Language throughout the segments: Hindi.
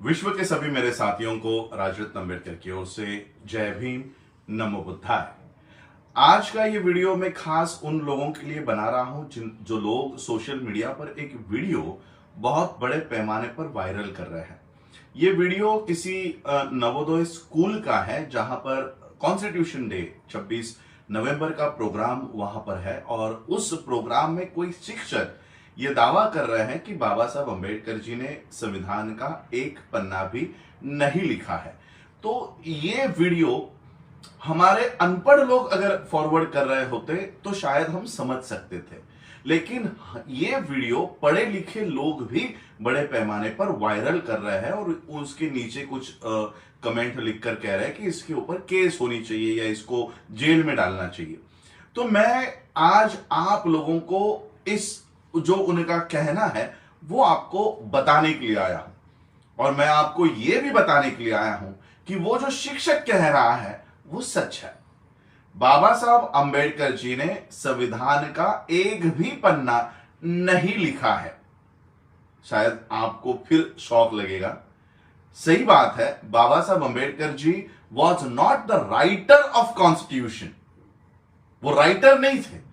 विश्व के सभी मेरे साथियों को राजरत्न अम्बेडकर की ओर से जय भीम, नमो बुद्धाय। आज का ये वीडियो मैं खास उन लोगों के लिए बना रहा हूं जो लोग सोशल मीडिया पर एक वीडियो बहुत बड़े पैमाने पर वायरल कर रहे हैं। ये वीडियो किसी नवोदय स्कूल का है जहां पर कॉन्स्टिट्यूशन डे 26 नवंबर का प्रोग्राम वहां पर है और उस प्रोग्राम में कोई शिक्षक ये दावा कर रहे हैं कि बाबा साहब अम्बेडकर जी ने संविधान का एक पन्ना भी नहीं लिखा है। तो ये वीडियो हमारे अनपढ़ लोग अगर फॉरवर्ड कर रहे होते तो शायद हम समझ सकते थे, लेकिन ये वीडियो पढ़े लिखे लोग भी बड़े पैमाने पर वायरल कर रहे हैं और उसके नीचे कुछ कमेंट लिखकर कह रहे हैं कि इसके ऊपर केस होनी चाहिए या इसको जेल में डालना चाहिए। तो मैं आज आप लोगों को इस जो उनका कहना है वो आपको बताने के लिए आया हूं और मैं आपको यह भी बताने के लिए आया हूं कि वो जो शिक्षक कह रहा है वो सच है। बाबा साहब अम्बेडकर जी ने संविधान का एक भी पन्ना नहीं लिखा है। शायद आपको फिर शौक लगेगा। सही बात है, Baba Saheb Ambedkar ji was not the writer of constitution. वो राइटर नहीं थे,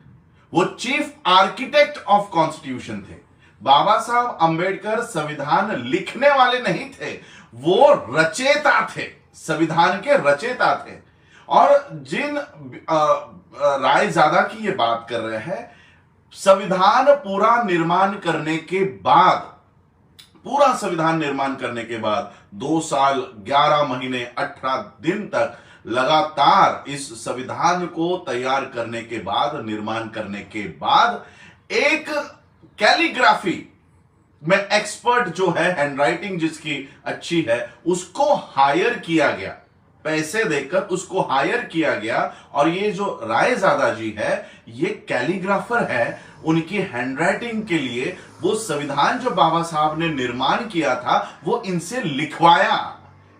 वो चीफ आर्किटेक्ट ऑफ कॉन्स्टिट्यूशन थे। बाबा साहब अम्बेडकर संविधान लिखने वाले नहीं थे, वो रचेता थे, संविधान के रचेता थे। और जिन रायजादा की ये बात कर रहे हैं, संविधान पूरा निर्माण करने के बाद, पूरा संविधान निर्माण करने के बाद 2 साल 11 महीने 18 दिन तक लगातार इस संविधान को तैयार करने के बाद, निर्माण करने के बाद, एक कैलीग्राफी में एक्सपर्ट जो है, हैंडराइटिंग जिसकी अच्छी है, उसको हायर किया गया, पैसे देकर उसको हायर किया गया। और ये जो रायजादा जी है ये कैलीग्राफर है, उनकी हैंडराइटिंग के लिए वो संविधान जो बाबा साहब ने निर्माण किया था वो इनसे लिखवाया।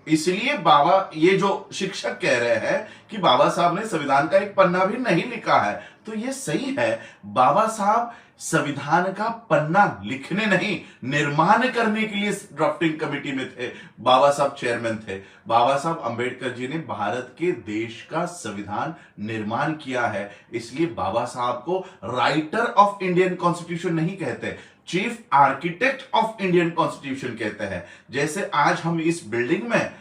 इसलिए बाबा, ये जो शिक्षक कह रहे हैं कि बाबा साहब ने संविधान का एक पन्ना भी नहीं लिखा है, तो ये सही है। बाबा साहब संविधान का पन्ना लिखने नहीं, निर्माण करने के लिए ड्राफ्टिंग कमेटी में थे। बाबा साहब चेयरमैन थे। बाबा साहब अम्बेडकर जी ने भारत के देश का संविधान निर्माण किया है। इसलिए बाबा साहब को राइटर ऑफ इंडियन कॉन्स्टिट्यूशन नहीं कहते, chief architect of Indian constitution कहते हैं। जैसे आज हम इस बिल्डिंग में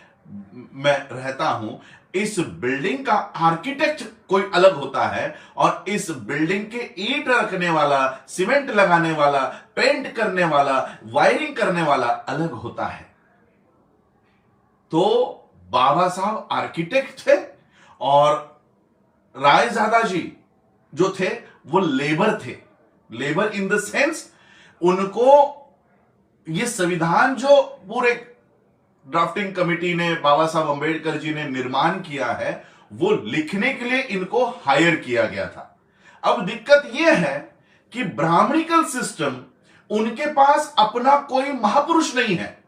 मैं रहता हूं, इस बिल्डिंग का आर्किटेक्ट कोई अलग होता है और इस बिल्डिंग के ईंट रखने वाला, सीमेंट लगाने वाला, पेंट करने वाला, वायरिंग करने वाला अलग होता है। तो बाबा साहब आर्किटेक्ट थे और रायजादा जी जो थे वो लेबर थे। लेबर इन द सेंस, उनको ये संविधान जो पूरे ड्राफ्टिंग कमेटी ने, बाबा साहब अम्बेडकर जी ने निर्माण किया है, वो लिखने के लिए इनको हायर किया गया था। अब दिक्कत यह है कि ब्राह्मणिकल सिस्टम, उनके पास अपना कोई महापुरुष नहीं है।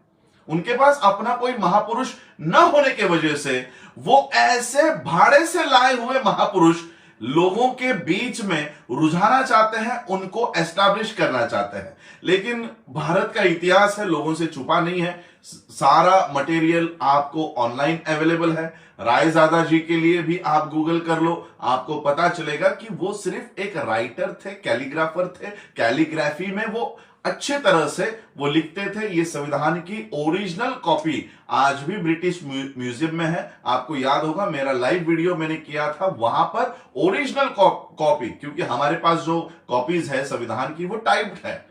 उनके पास अपना कोई महापुरुष न होने के वजह से वो ऐसे भाड़े से लाए हुए महापुरुष लोगों के बीच में रुझाना चाहते हैं, उनको एस्टैब्लिश करना चाहते हैं। लेकिन भारत का इतिहास है, लोगों से छुपा नहीं है। सारा मटेरियल आपको ऑनलाइन अवेलेबल है। रायजादा जी के लिए भी आप गूगल कर लो, आपको पता चलेगा कि वो सिर्फ एक राइटर थे, कैलीग्राफर थे। कैलीग्राफी में वो अच्छे तरह से वो लिखते थे। ये संविधान की ओरिजिनल कॉपी आज भी ब्रिटिश म्यूजियम में है। आपको याद होगा मेरा लाइव वीडियो मैंने किया था, वहां पर ओरिजिनल कॉपी, क्योंकि हमारे पास जो कॉपीज है संविधान की वो टाइप्ड है,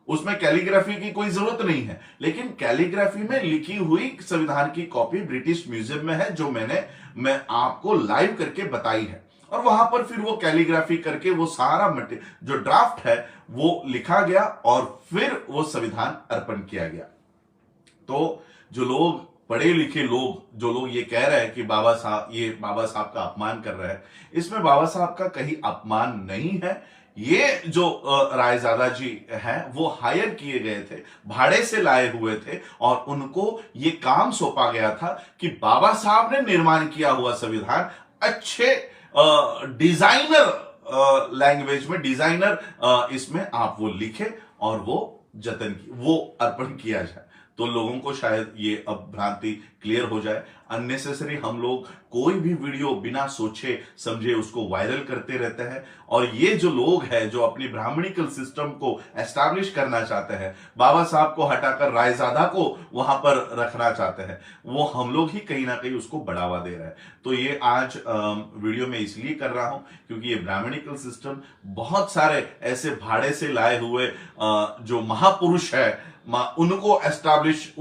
उसमें कैलीग्राफी की कोई जरूरत नहीं है। लेकिन कैलीग्राफी में लिखी हुई संविधान की कॉपी ब्रिटिश म्यूजियम में है, जो मैं आपको लाइव करके बताई है। और वहां पर फिर वो कैलीग्राफी करके वो सारा जो ड्राफ्ट है वो लिखा गया और फिर वो संविधान अर्पण किया गया। तो जो लोग, पढ़े लिखे लोग, जो लोग ये कह रहे हैं कि बाबा साहब का अपमान कर रहे हैं, इसमें बाबा साहब का कहीं अपमान नहीं है। ये जो रायजादा जी हैं वो हायर किए गए थे, भाड़े से लाए हुए थे और उनको ये काम सौंपा गया था कि बाबा साहब ने निर्माण किया हुआ संविधान अच्छे डिजाइनर लैंग्वेज में, डिजाइनर इसमें आप वो लिखे और वो अर्पण किया जाए। तो लोगों को शायद ये अब भ्रांति क्लियर हो जाए। अननेसेसरी हम लोग कोई भी वीडियो बिना सोचे समझे उसको वायरल करते रहते हैं, और ये जो लोग हैं जो अपनी ब्राह्मणिकल सिस्टम को एस्टैब्लिश करना चाहते हैं, बाबा साहब को हटाकर रायजादा को वहां पर रखना चाहते हैं, वो हम लोग ही कहीं ना कहीं उसको बढ़ावा दे रहे हैं। तो ये आज वीडियो में इसलिए कर रहा हूं क्योंकि ये ब्राह्मणिकल सिस्टम बहुत सारे ऐसे भाड़े से लाए हुए जो महापुरुष है उनको एस्टैब्लिश